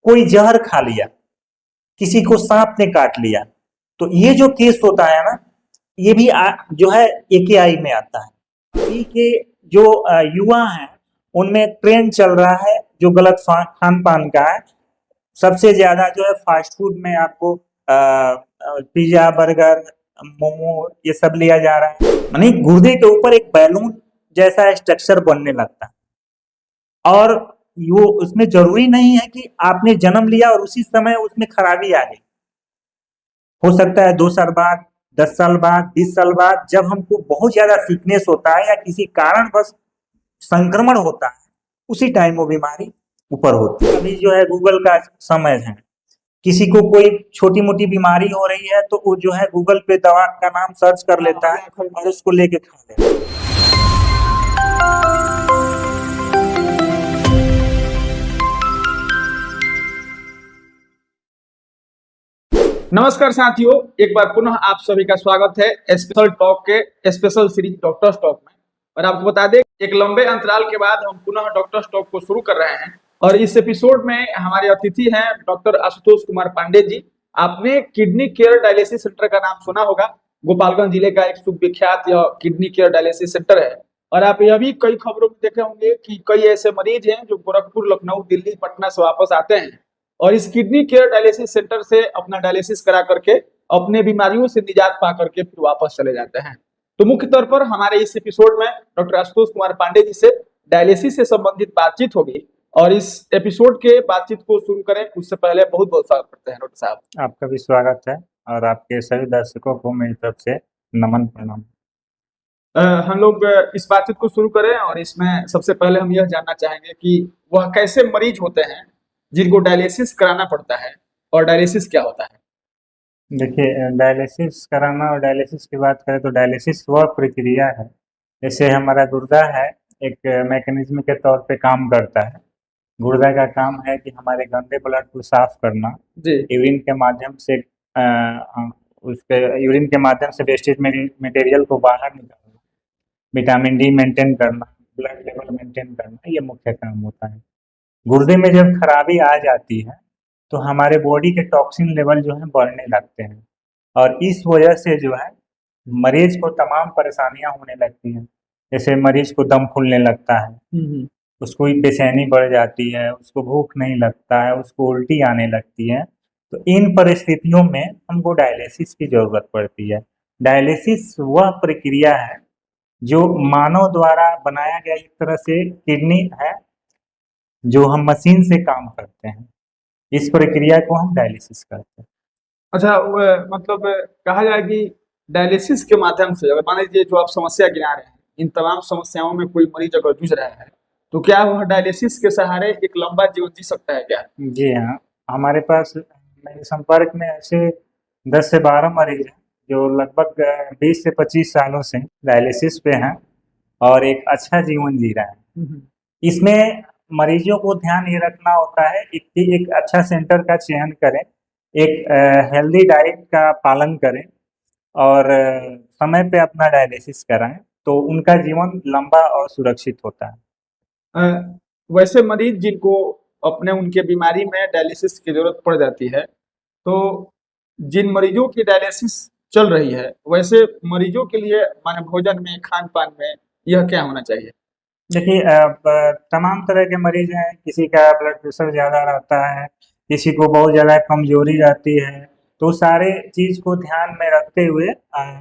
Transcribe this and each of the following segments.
कोई जहर खा लिया, किसी को सांप ने काट लिया, तो ये जो केस होता है ना, ये भी जो है AKI में आता है। अभी के जो युवा हैं उनमें ट्रेंड चल रहा है जो गलत खान पान का है। सबसे ज्यादा जो है फास्ट फूड में आपको पिज्जा, बर्गर, मोमो ये सब लिया जा रहा है। मानी गुर्दे के ऊपर एक बैलून जैसा स्ट्रक्चर बनने लगता है, और वो उसमें जरूरी नहीं है कि आपने जन्म लिया और उसी समय उसमें खराबी आ गई। हो सकता है 2 साल बाद, 10 साल बाद, 20 साल बाद, जब हमको बहुत ज्यादा सिकनेस होता है या किसी कारण बस संक्रमण होता है, उसी टाइम वो बीमारी ऊपर होती है। अभी जो है गूगल का समय है, किसी को कोई छोटी मोटी बीमारी हो रही है तो वो जो है गूगल पे दवा का नाम सर्च कर लेता है और उसको लेके खा लेता है। नमस्कार साथियों, एक बार पुनः आप सभी का स्वागत है स्पेशल टॉक के स्पेशल सीरीज डॉक्टर्स टॉक में। और आपको बता दें, एक लंबे अंतराल के बाद हम पुनः डॉक्टर्स टॉक को शुरू कर रहे हैं और इस एपिसोड में हमारे अतिथि हैं डॉक्टर आशुतोष कुमार पांडे जी। आपने किडनी केयर डायलिसिस सेंटर का नाम सुना होगा। गोपालगंज जिले का एक सुविख्यात यह किडनी केयर डायलिसिस सेंटर है। और आप यह भी कई खबरों में देखे होंगे कि कई ऐसे मरीज हैं जो गोरखपुर, लखनऊ, दिल्ली, पटना से वापस आते हैं और इस किडनी केयर डायलिसिस सेंटर से अपना डायलिसिस करा करके अपने बीमारियों से निजात पा करके फिर वापस चले जाते हैं। तो मुख्य तौर पर हमारे इस एपिसोड में डॉक्टर आशुतोष कुमार पांडे जी से डायलिसिस से संबंधित बातचीत होगी। और इस एपिसोड के बातचीत को शुरू करें उससे पहले बहुत बहुत स्वागत करते हैं डॉक्टर साहब। आपका भी स्वागत है और आपके सभी दर्शकों को मेरी तरफ से नमन प्रणाम। हम लोग इस बातचीत को शुरू करें और इसमें सबसे पहले हम यह जानना चाहेंगे कि वह कैसे मरीज होते हैं जिनको डायलिसिस कराना पड़ता है और डायलिसिस क्या होता है। देखिए, डायलिसिस कराना और डायलिसिस की बात करें तो डायलिसिस वह प्रक्रिया है, जैसे हमारा गुर्दा है एक मैकेनिज्म के तौर पे काम करता है। गुर्दा का काम है कि हमारे गंदे ब्लड को साफ करना, यूरिन के माध्यम से उसके यूरिन के माध्यम से वेस्टेज मटेरियल को बाहर निकालना, विटामिन डी मेंटेन करना, ब्लड लेवल मेंटेन करना, ये मुख्य काम होता है। गुर्दे में जब खराबी आ जाती है तो हमारे बॉडी के टॉक्सिन लेवल जो है बढ़ने लगते हैं और इस वजह से जो है मरीज को तमाम परेशानियां होने लगती हैं। जैसे मरीज को दम फूलने लगता है, उसको बेचैनी बढ़ जाती है, उसको भूख नहीं लगता है, उसको उल्टी आने लगती है। तो इन परिस्थितियों में हमको डायलिसिस की जरूरत पड़ती है। डायलिसिस वह प्रक्रिया है जो मानव द्वारा बनाया गया एक तरह से किडनी है जो हम मशीन से काम करते हैं। इस प्रक्रिया को हम डायलिसिस करते हैं। अच्छा, मतलब कहा जाए कि डायलिसिस के माध्यम से अगर मान लीजिए जो आप समस्या गिना रहे हैं, इन तमाम समस्याओं में कोई मरीज अगर जूझ रहा है तो क्या वह डायलिसिस के सहारे एक लंबा जीवन जी सकता है क्या? जी हाँ, हमारे पास मेरे संपर्क में ऐसे 10 से 12 मरीज हैं जो लगभग 20 से 25 सालों से डायलिसिस पे हैं और एक अच्छा जीवन जी रहे हैं। इसमें मरीजों को ध्यान ये रखना होता है कि एक अच्छा सेंटर का चयन करें, एक हेल्दी डाइट का पालन करें और समय पे अपना डायलिसिस कराएं, तो उनका जीवन लंबा और सुरक्षित होता है। वैसे मरीज जिनको अपने उनके बीमारी में डायलिसिस की जरूरत पड़ जाती है, तो जिन मरीजों की डायलिसिस चल रही है वैसे मरीजों के लिए माने भोजन में, खान पान में यह क्या होना चाहिए? देखिए, तमाम तरह के मरीज हैं। किसी का ब्लड प्रेशर ज़्यादा रहता है, किसी को बहुत ज़्यादा कमजोरी रहती है, तो सारे चीज़ को ध्यान में रखते हुए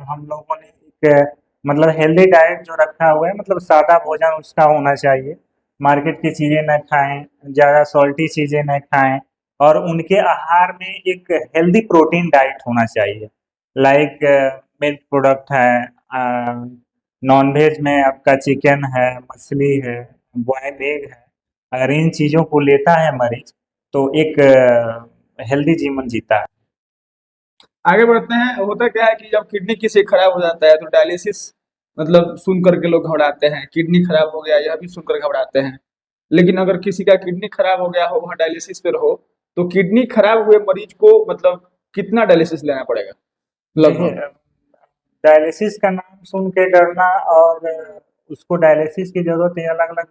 हम लोगों ने एक मतलब हेल्दी डाइट जो रखा हुआ है, मतलब सादा भोजन उसका होना चाहिए। मार्केट की चीज़ें न खाएं, ज़्यादा सॉल्टी चीज़ें न खाएं और उनके आहार में एक हेल्दी प्रोटीन डाइट होना चाहिए। लाइक मिल्क प्रोडक्ट है, नॉन वेज में आपका चिकन है, मछली है, बॉयल एग है। अगर इन चीज़ों को लेता है मरीज तो एक हेल्दी जीवन जीता है। आगे बढ़ते हैं। होता क्या है कि जब किडनी किसी खराब हो जाता है तो डायलिसिस मतलब सुन करके लोग घबराते हैं, किडनी खराब हो गया यह भी सुनकर घबराते हैं। लेकिन अगर किसी का किडनी खराब हो गया हो, वह डायलिसिस पर हो, तो किडनी खराब हुए मरीज को मतलब कितना डायलिसिस लेना पड़ेगा लगभग? डायलिसिस का नाम सुन के डरना और उसको डायलिसिस की जरूरत ये अलग अलग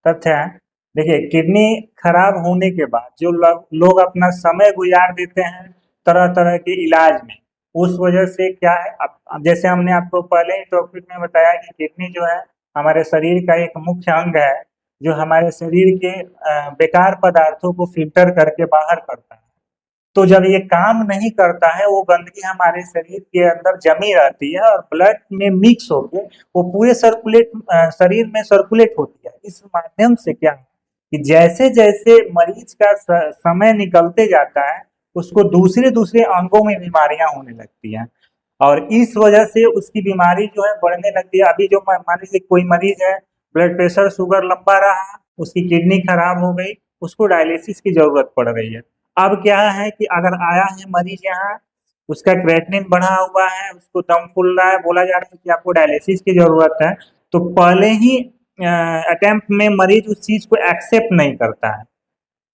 तथ्य है। देखिए, किडनी खराब होने के बाद जो लोग अपना समय गुजार देते हैं तरह तरह के इलाज में, उस वजह से क्या है, अब जैसे हमने आपको पहले ही टॉपिक में बताया कि किडनी जो है हमारे शरीर का एक मुख्य अंग है, जो हमारे शरीर के बेकार पदार्थों को फिल्टर करके बाहर करता है। तो जब ये काम नहीं करता है, वो गंदगी हमारे शरीर के अंदर जमी रहती है और ब्लड में मिक्स होके वो पूरे शरीर में सर्कुलेट होती है। इस माध्यम से क्या है कि जैसे जैसे मरीज का समय निकलते जाता है, उसको दूसरे दूसरे अंगों में बीमारियां होने लगती हैं और इस वजह से उसकी बीमारी जो है बढ़ने लगती है। अभी जो मान लीजिए कोई मरीज है, ब्लड प्रेशर शुगर लंबा रहा, उसकी किडनी खराब हो गई, उसको डायलिसिस की जरूरत पड़ रही है। अब क्या है कि अगर आया है मरीज यहाँ, उसका क्रेटिनिन बढ़ा हुआ है, उसको दम फूल रहा है, बोला जा रहा है कि आपको डायलिसिस की जरूरत है, तो पहले ही अटेम्प्ट में मरीज उस चीज को एक्सेप्ट नहीं करता है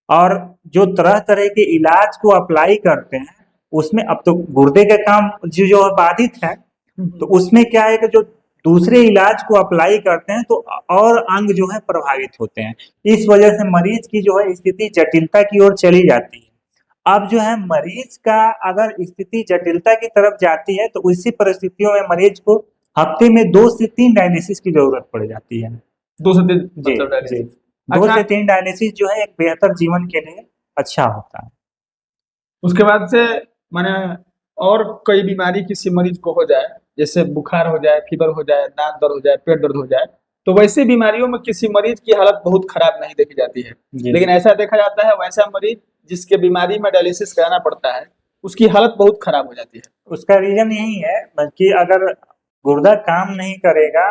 और जो तरह तरह के इलाज को अप्लाई करते हैं, उसमें अब तो गुर्दे का काम जो बाधित है, तो उसमें क्या है कि जो दूसरे इलाज को अप्लाई करते हैं तो और अंग जो है प्रभावित होते हैं। इस वजह से मरीज की जो है स्थिति जटिलता की ओर चली जाती है। अब जो है मरीज का अगर स्थिति जटिलता की तरफ जाती है, तो इसी परिस्थितियों में मरीज को हफ्ते में 2 से 3 डायलिसिस की जरूरत पड़ जाती है। 2 से 3 जी मतलब जी, डायलिसिस। 2 अच्छा, से 3 डायलिसिस जो है एक बेहतर जीवन के लिए अच्छा होता है। उसके बाद से माने और कोई बीमारी किसी मरीज को हो जाए, जैसे बुखार हो जाए, फीवर हो जाए, नाक दर्द हो जाए, पेट दर्द हो जाए, तो वैसी बीमारियों में किसी मरीज की हालत बहुत खराब नहीं देखी जाती है। जी लेकिन ऐसा देखा जाता है वैसा मरीज जिसके बीमारी में डायलिसिस कराना पड़ता है, उसकी हालत बहुत खराब हो जाती है। उसका रीजन यही है, बल्कि अगर गुर्दा काम नहीं करेगा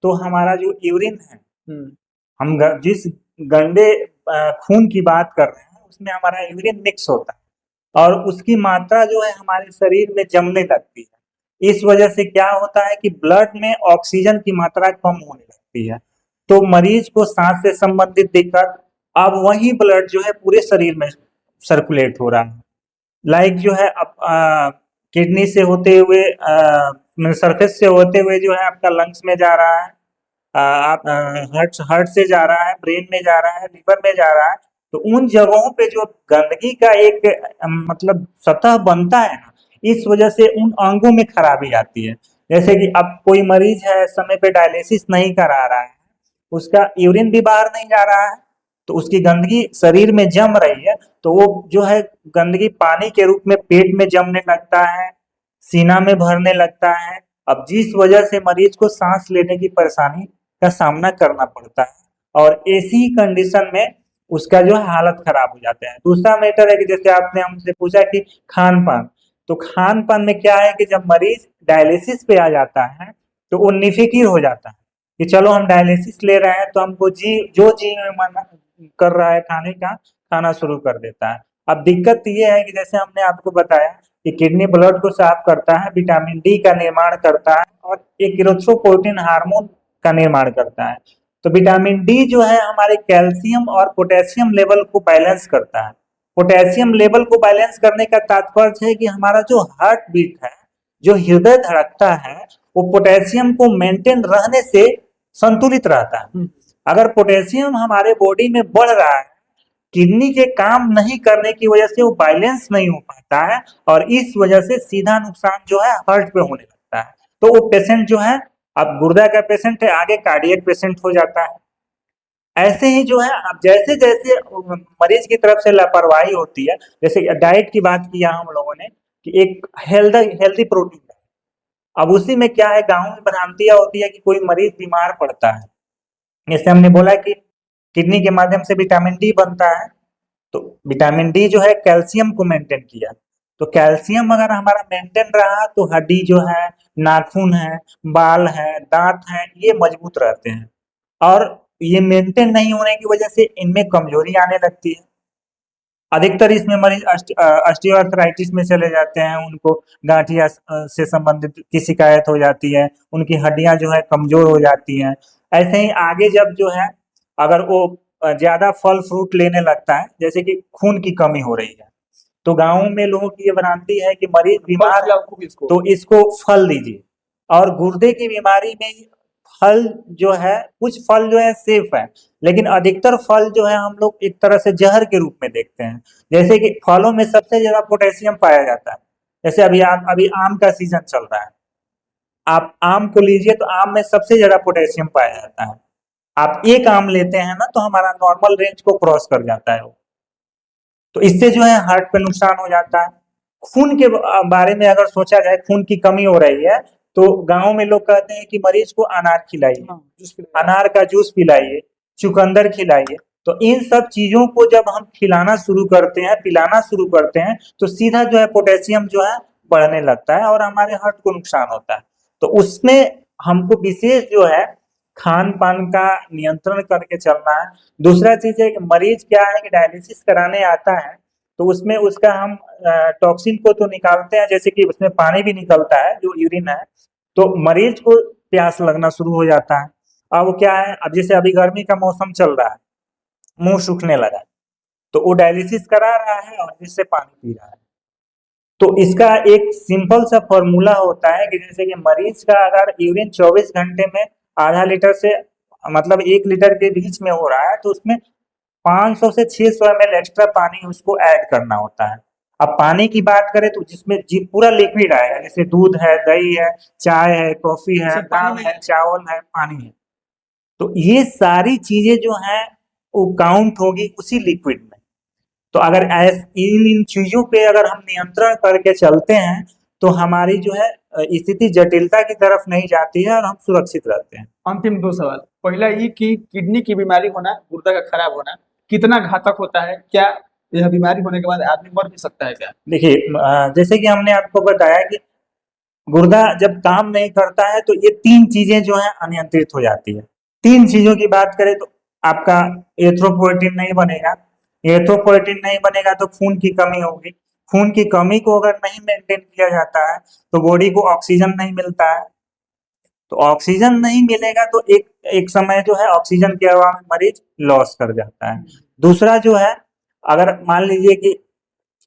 तो हमारा जो यूरिन है, हम जिस गंदे खून की बात कर रहे हैं, उसमें हमारा यूरिन मिक्स होता है और उसकी मात्रा जो है हमारे शरीर में जमने लगती है। इस वजह से क्या होता है कि ब्लड में ऑक्सीजन की मात्रा कम होने लगती है, तो मरीज को सांस से संबंधित दिक्कत, अब वही ब्लड जो है पूरे शरीर में सर्कुलेट हो रहा है। लाइक जो है अब किडनी से होते हुए सरफेस से होते हुए जो है आपका लंग्स में जा रहा है, आप हार्ट से जा रहा है, ब्रेन में जा रहा है, लिवर में जा रहा है। तो उन जगहों पे जो गंदगी का एक मतलब सतह बनता है ना, इस वजह से उन अंगों में खराबी आती है। जैसे कि अब कोई मरीज है, समय पे डायलिसिस नहीं करा रहा है, उसका यूरिन भी बाहर नहीं जा रहा है, तो उसकी गंदगी शरीर में जम रही है, तो वो जो है गंदगी पानी के रूप में पेट में जमने लगता है, सीना में भरने लगता है। अब जिस वजह से मरीज को सांस लेने की परेशानी का सामना करना पड़ता है और ऐसी ही कंडीशन में उसका जो है हालत खराब हो जाते हैं। दूसरा मैटर है कि जैसे आपने हमसे पूछा कि खान पान, तो खान पान में क्या है कि जब मरीज डायलिसिस पे आ जाता है, तो वो निफिकिर हो जाता है कि चलो हम डायलिसिस ले रहे हैं, तो हमको जी में मन कर रहा है खाने का, खाना शुरू कर देता है। अब दिक्कत ये है कि जैसे हमने आपको बताया कि किडनी ब्लड को साफ करता है, विटामिन डी का निर्माण करता है और एक इरिथ्रोपोइटिन हार्मोन का निर्माण करता है। तो विटामिन डी जो है हमारे कैल्शियम और पोटेशियम लेवल को बैलेंस करता है। पोटेशियम लेवल को बैलेंस करने का तात्पर्य है कि हमारा जो हार्ट बीट है, जो हृदय धड़कता है, वो पोटेशियम को मेंटेन रहने से संतुलित रहता है। अगर पोटेशियम हमारे बॉडी में बढ़ रहा है, किडनी के काम नहीं करने की वजह से वो बैलेंस नहीं हो पाता है और इस वजह से सीधा नुकसान जो है हार्ट पे होने लगता है। तो वो पेशेंट जो है, अब गुर्दा का पेशेंट है, आगे कार्डियक पेशेंट हो जाता है। ऐसे ही जो है अब जैसे जैसे मरीज की तरफ से लापरवाही होती है, जैसे डाइट की बात किया हम लोगों ने कि एक हेल्दी प्रोटीन, अब उसी में क्या है, गाँव में भ्रांतियां होती है कि कोई मरीज बीमार पड़ता है, जैसे हमने बोला कि किडनी के माध्यम से विटामिन डी बनता है, तो विटामिन डी जो है कैल्शियम को मेंटेन किया, तो कैल्शियम अगर हमारा मेंटेन रहा तो हड्डी जो है, नाखून है, बाल है, दांत है, ये मजबूत रहते हैं और ये मेंटेन नहीं होने की वजह से इनमें कमजोरी आने लगती है। अधिकतर इसमें मरीज ऑस्टियोआर्थराइटिस में चले जाते हैं, उनको गांठिया से संबंधित की शिकायत हो जाती है, उनकी हड्डियां जो है कमजोर हो जाती हैं। ऐसे ही आगे जब जो है अगर वो ज्यादा फल फ्रूट लेने लगता है, जैसे कि खून की कमी हो रही है, तो गाँव में लोगों की ये भ्रांति है कि मरीज बीमार है तो इसको फल दीजिए, और गुर्दे की बीमारी में फल जो है, कुछ फल जो है सेफ है, लेकिन अधिकतर फल जो है हम लोग एक तरह से जहर के रूप में देखते हैं। जैसे कि फलों में सबसे ज्यादा पोटेशियम पाया जाता है। जैसे अभी आम का सीजन चल रहा है, आप आम को लीजिए तो आम में सबसे ज्यादा पोटेशियम पाया जाता है। आप एक आम लेते हैं ना तो हमारा नॉर्मल रेंज को क्रॉस कर जाता है वो। तो इससे जो है हार्ट पे नुकसान हो जाता है। खून के बारे में अगर सोचा जाए, खून की कमी हो रही है तो गांव में लोग कहते हैं कि मरीज को अनार खिलाइए, अनार का जूस पिलाइए, चुकंदर खिलाइए। तो इन सब चीजों को जब हम खिलाना शुरू करते हैं, पिलाना शुरू करते हैं, तो सीधा जो है पोटेशियम जो है बढ़ने लगता है और हमारे हार्ट को नुकसान होता है। तो उसमें हमको विशेष जो है खान पान का नियंत्रण करके चलना है। दूसरा चीज है कि मरीज क्या है कि डायलिसिस कराने आता है तो उसमें उसका हम टॉक्सिन को तो निकालते हैं, जैसे कि उसमें पानी भी निकलता है जो यूरिन है, तो मरीज को प्यास लगना शुरू हो जाता है। अब क्या है, अब जैसे अभी गर्मी का मौसम चल रहा है, मुंह सूखने लगा है, तो वो डायलिसिस करा रहा है और जिससे पानी पी रहा है। तो इसका एक सिंपल सा फॉर्मूला होता है कि जैसे कि मरीज का अगर यूरिन 24 घंटे में आधा लीटर से मतलब 1 लीटर के बीच में हो रहा है तो उसमें 500 से 600 ml एक्स्ट्रा पानी उसको ऐड करना होता है। अब पानी की बात करें तो जिसमें पूरा लिक्विड आएगा, जैसे दूध है, दही है, चाय है, कॉफी है, सब पानी दाल में है, है। चावल है, पानी है। तो ये सारी चीजें जो हैं वो काउंट होगी उसी लिक्विड में। तो अगर इन चीजों पे अगर हम नियंत्रण करके चलते हैं तो हमारी जो है स्थिति जटिलता की तरफ नहीं जाती है और हम सुरक्षित रहते हैं। अंतिम 2 सवाल। पहला ये कि किडनी की बीमारी होना, गुर्दा का खराब होना कितना घातक होता है? क्या यह बीमारी होने के बाद आदमी मर भी सकता है क्या? देखिए, जैसे कि हमने आपको बताया कि गुर्दा जब काम नहीं करता है तो ये 3 चीजें जो है अनियंत्रित हो जाती है। 3 चीजों की बात करें तो आपका एरिथ्रोपोएटिन नहीं बनेगा, एरिथ्रोपोएटिन नहीं बनेगा तो खून की कमी होगी, खून की कमी को अगर नहीं मेंटेन किया जाता है तो बॉडी को ऑक्सीजन नहीं मिलता है, तो ऑक्सीजन नहीं मिलेगा तो एक एक समय जो है ऑक्सीजन के अभाव में मरीज लॉस कर जाता है। दूसरा जो है, अगर मान लीजिए कि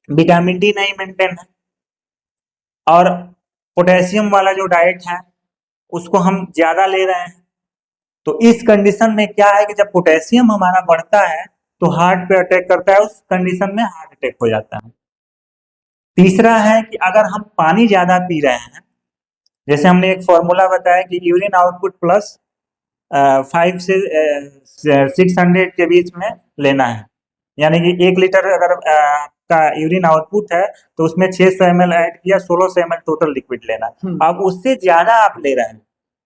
विटामिन डी नहीं मेंटेन है और पोटेशियम वाला जो डाइट है उसको हम ज्यादा ले रहे हैं, तो इस कंडीशन में क्या है कि जब पोटेशियम हमारा बढ़ता है तो हार्ट पे अटैक करता है, उस कंडीशन में हार्ट अटैक हो जाता है। तीसरा है कि अगर हम पानी ज्यादा पी रहे हैं, जैसे हमने एक फॉर्मूला बताया कि यूरिन आउटपुट प्लस 5 से 600 के बीच में लेना है, यानी कि 1 लीटर अगर का यूरिन आउटपुट है तो उसमें 600 ml ऐड किया, 1600 ml टोटल लिक्विड लेना है। अब उससे ज्यादा आप ले रहे हैं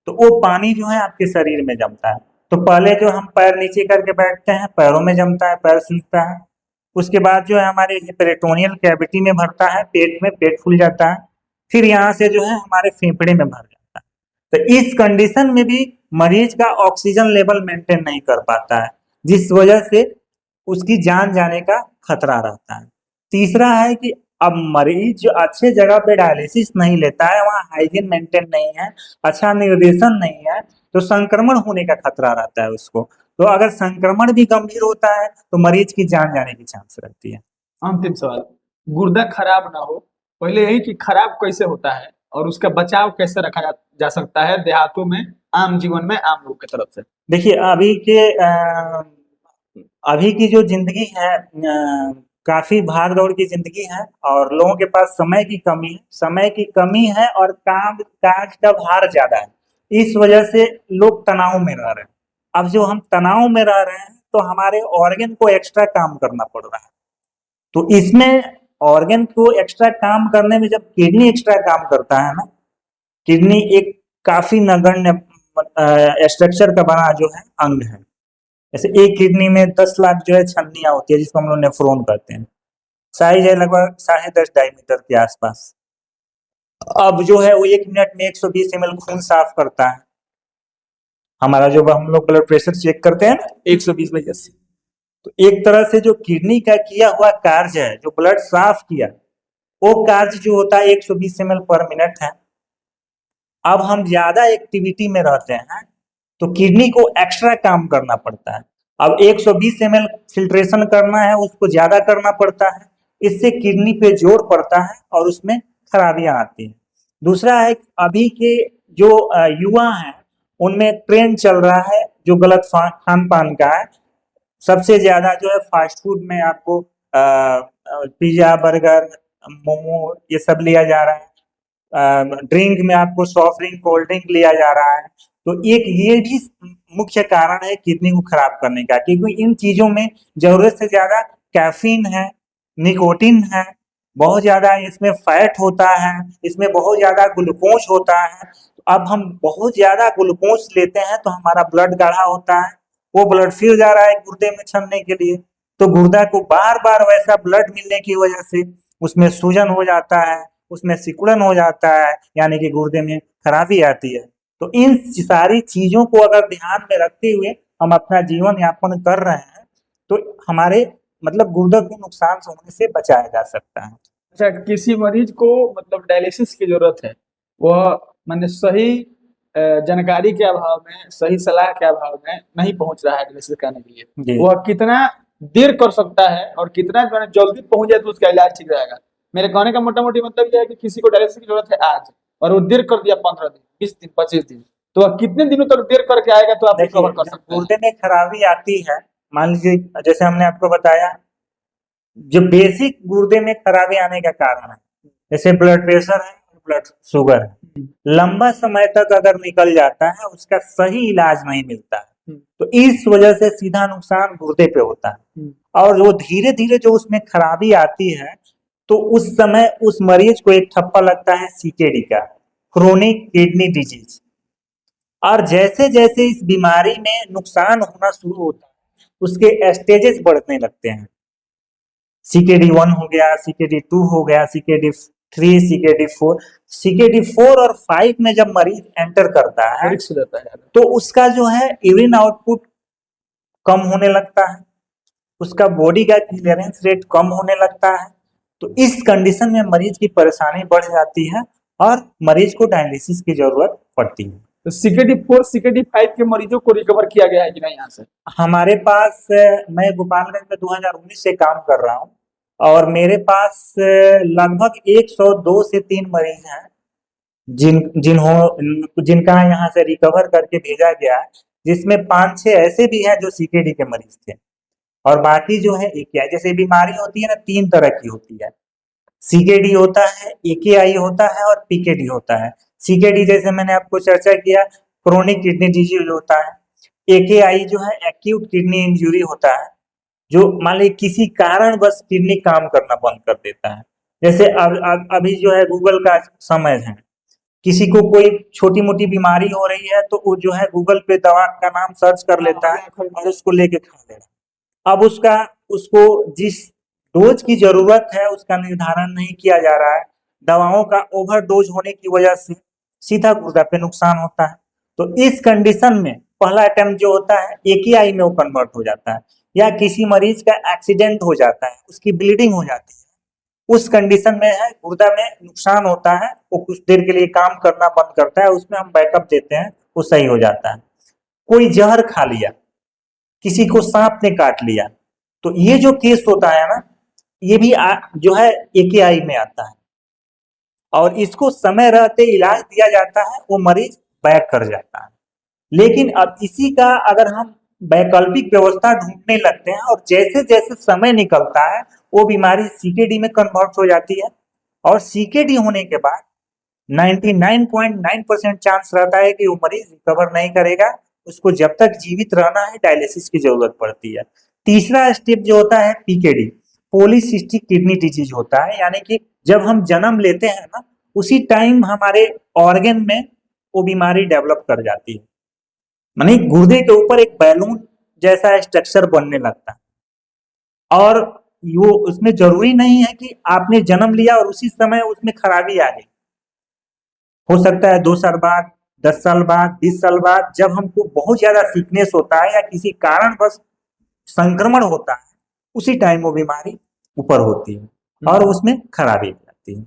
तो वो पानी जो है आपके शरीर में जमता है। तो पहले जो हम पैर नीचे करके बैठते हैं, पैरों में जमता है, पैर सूजता है। उसके बाद जो है हमारे पेरिटोनियल कैविटी में भरता है, पेट में, पेट फूल जाता है, फिर यहाँ से जो है हमारे फेफड़े में भर जाता है। तो इस कंडीशन में भी मरीज का ऑक्सीजन लेवल मेंटेन नहीं कर पाता है, जिस वजह से उसकी जान जाने का खतरा रहता है। तीसरा है कि अब मरीज जो अच्छे जगह पे डायलिसिस नहीं लेता है, वहाँ हाइजीन मेंटेन नहीं है, अच्छा निर्देशन नहीं है, तो संक्रमण होने का खतरा रहता है उसको। तो अगर संक्रमण भी गंभीर होता है तो मरीज की जान जाने की चांस रहती है। अंतिम सवाल। गुर्दा खराब ना हो, पहले यही कि खराब कैसे होता है और उसका बचाव कैसे रखा जा सकता है देहातों में, आम जीवन में, आम लोग की तरफ से? देखिए, अभी की जो जिंदगी है काफी भाग दौड़ की जिंदगी है और लोगों के पास समय की कमी है, समय की कमी है और काम काज का भार ज्यादा है। इस वजह से लोग तनाव में रह रहे हैं। अब जो हम तनाव में रह रहे हैं तो हमारे ऑर्गन को एक्स्ट्रा काम करना पड़ रहा है। तो इसमें ऑर्गन को एक्स्ट्रा काम करने में जब किडनी एक्स्ट्रा काम करता है ना, किडनी एक काफी नगण्य स्ट्रक्चर का बना जो है अंग है। जैसे एक किडनी में 10 लाख जो है छन्नियां होती है, जिसको हम लोग नेफ्रॉन कहते हैं। साइज है लगभग 10.5 डायमीटर के आसपास। अब जो है वो 1 मिनट में 120 ml खून साफ करता है। हमारा जो हम लोग ब्लड प्रेशर चेक करते हैं ना 120/80, तो एक तरह से जो किडनी का किया हुआ कार्य है, जो ब्लड साफ किया, वो कार्य जो होता है 120 ml पर मिनट है। अब हम ज्यादा एक्टिविटी में रहते हैं तो किडनी को एक्स्ट्रा काम करना पड़ता है। अब 120 ml फिल्ट्रेशन करना है, उसको ज्यादा करना पड़ता है, इससे किडनी पे जोर पड़ता है और उसमें खराबियां आती हैं। दूसरा है अभी के जो युवा हैं उनमें ट्रेंड चल रहा है जो गलत खान पान का है। सबसे ज्यादा जो है फास्ट फूड में आपको पिज्जा, बर्गर, मोमो ये सब लिया जा रहा है। ड्रिंक में आपको सॉफ्ट ड्रिंक, कोल्ड ड्रिंक लिया जा रहा है। तो एक ये भी मुख्य कारण है किडनी को खराब करने का, क्योंकि इन चीजों में जरूरत से ज्यादा कैफीन है, निकोटिन है, बहुत ज्यादा इसमें फैट होता है, इसमें बहुत ज्यादा ग्लूकोज होता है। तो अब हम बहुत ज्यादा ग्लूकोज लेते हैं तो हमारा ब्लड गाढ़ा होता है, वो ब्लड फिर जा रहा है गुर्दे में छनने के लिए। तो गुर्दा को बार बार वैसा ब्लड मिलने की वजह से उसमें सूजन हो जाता है, उसमें सिकुड़न हो जाता है, यानी कि गुर्दे में खराबी आती है। तो इन सारी चीजों को अगर ध्यान में रखते हुए हम अपना जीवन यापन कर रहे हैं तो हमारे मतलब गुर्दे को नुकसान से होने से बचाया जा सकता है। अच्छा, किसी मरीज को मतलब डायलिसिस की जरूरत है, वह माने सही जानकारी के अभाव में, सही सलाह के अभाव में नहीं पहुंच रहा है डायलिसिस कराने के लिए, जी। वह कितना देर कर सकता है और कितना जो है जल्दी पहुंच जाए तो उसका इलाज ठीक रहेगा? मेरे कहने का मोटा मोटी मतलब यह है कि किसी को डायलिसिस की जरूरत है आज और वो देर कर दिया 15 दिन, 20 दिन, 25 दिन, तो वह कितने दिनों तक देर करके आएगा तो आप देखिए, रिकवर कर जब सकते हैं? गुर्दे में खराबी आती है, मान लीजिए जैसे हमने आपको बताया, जो बेसिक गुर्दे में खराबी आने का कारण है, जैसे ब्लड प्रेशर है, ब्लड शुगर है, लंबा समय तक अगर निकल जाता है उसका सही इलाज नहीं मिलता है, तो इस वजह से सीधा नुकसान गुर्दे पे होता है। और वो धीरे धीरे जो उसमें खराबी आती है तो उस समय उस मरीज को एक ठप्पा लगता है सीकेडी का, क्रोनिक किडनी डिजीज। और जैसे जैसे इस बीमारी में नुकसान होना शुरू होता है उसके स्टेजेस बढ़ने लगते हैं। सीकेडी 1 हो गया, सीकेडी 2 हो गया, सीकेडी 3, सीकेडी 4। सीकेडी 4 और 5 में जब मरीज एंटर करता है रिस्क हो जाता है। तो उसका जो है यूरिन आउटपुट कम होने लगता है, उसका बॉडी का क्लियरेंस रेट कम होने लगता है। तो इस कंडीशन में मरीज की परेशानी बढ़ जाती है और मरीज को डायलिसिस की जरूरत पड़ती है। तो सीकेडी 4, सीकेडी 5 के मरीजों को रिकवर किया गया है कि नहीं यहाँ से? हमारे पास मैं गोपालगंज में 2019 से काम कर रहा हूँ और मेरे पास लगभग 102 से 3 मरीज हैं जिनका यहाँ से रिकवर करके भेजा गया है, जिसमें 5-6 ऐसे भी हैं जो सीकेडी के मरीज थे और बाकी जो है एकेआई। जैसे बीमारी होती है ना, 3 तरह की होती है, सीकेडी होता है, एकेआई होता है और पीकेडी होता है। सीकेडी जैसे मैंने आपको चर्चा किया, क्रोनिक किडनी डिजीज होता है। एकेआई जो है एक्यूट किडनी इंजरी होता है, जो मान लीजिए किसी कारण बस किडनी काम करना बंद कर देता है। जैसे अभी जो है गूगल का समय है, किसी को कोई छोटी मोटी बीमारी हो रही है तो वो जो है गूगल पे दवा का नाम सर्च कर लेता है और उसको लेके खा ले रहा है। अब उसको जिस डोज की जरूरत है उसका निर्धारण नहीं किया जा रहा है, दवाओं का ओवरडोज होने की वजह से सीधा गुर्दा पे नुकसान होता है। तो इस कंडीशन में पहला अटेम्प्ट जो होता है एकेआई में वो कन्वर्ट हो जाता है, या किसी मरीज का एक्सीडेंट हो जाता है, उसकी ब्लीडिंग हो जाती है, उस कंडीशन में है गुर्दा में नुकसान होता है, वो कुछ देर के लिए काम करना बंद करता है, उसमें हम बैकअप देते हैं, वो सही हो जाता है। कोई जहर खा लिया, किसी को सांप ने काट लिया, तो ये जो केस होता है ना, ये भी जो है एकेआई में आता है और इसको समय रहते इलाज दिया जाता है, वो मरीज बैक कर जाता है। लेकिन अब इसी का अगर हम वैकल्पिक व्यवस्था ढूंढने लगते हैं और जैसे जैसे समय निकलता है वो बीमारी सीकेडी में कन्वर्ट हो जाती है और सीकेडी होने के बाद 99.9% चांस रहता है कि वो मरीज रिकवर नहीं करेगा, उसको जब तक जीवित रहना है डायलिसिस की जरूरत पड़ती है। तीसरा स्टेप जो होता है पीकेडी, पॉलीसिस्टिक किडनी डिजीज होता है, यानी कि जब हम जन्म लेते हैं ना उसी टाइम हमारे ऑर्गन में वो बीमारी डेवलप कर जाती है, मानी गुर्दे के ऊपर एक बैलून जैसा स्ट्रक्चर बनने लगता है और वो उसमें जरूरी नहीं है कि आपने जन्म लिया और उसी समय उसमें खराबी आ गई। हो सकता है 2 साल बाद, 10 साल बाद, 20 साल बाद, जब हमको बहुत ज्यादा सीकनेस होता है या किसी कारण बस संक्रमण होता है, उसी टाइम वो बीमारी ऊपर होती है और उसमें खराबी आती है।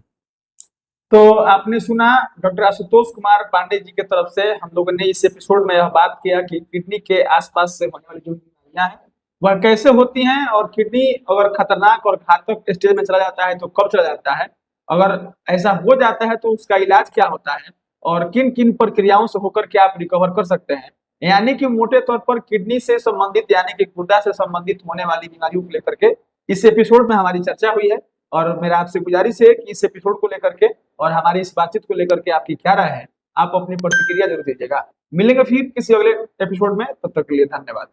तो आपने सुना डॉक्टर आशुतोष कुमार पांडे जी के तरफ से, हम लोगों ने इस एपिसोड में यह बात किया कि किडनी के आसपास से होने वाली जो बीमारियां हैं वह कैसे होती हैं और किडनी अगर खतरनाक और घातक स्टेज में चला जाता है तो कब चला जाता है, अगर ऐसा हो जाता है तो उसका इलाज क्या होता है, और किन किन प्रक्रियाओं से होकर के आप रिकवर कर सकते हैं। यानी कि मोटे तौर पर किडनी से संबंधित यानी कि गुर्दा से संबंधित होने वाली बीमारियों को लेकर के इस एपिसोड में हमारी चर्चा हुई है। और मेरा आपसे गुजारिश है कि इस एपिसोड को लेकर के और हमारी इस बातचीत को लेकर के आपकी क्या राय है, आप अपनी प्रतिक्रिया जरूर दीजिएगा। मिलेंगे फिर किसी अगले एपिसोड में, तब तक के लिए धन्यवाद।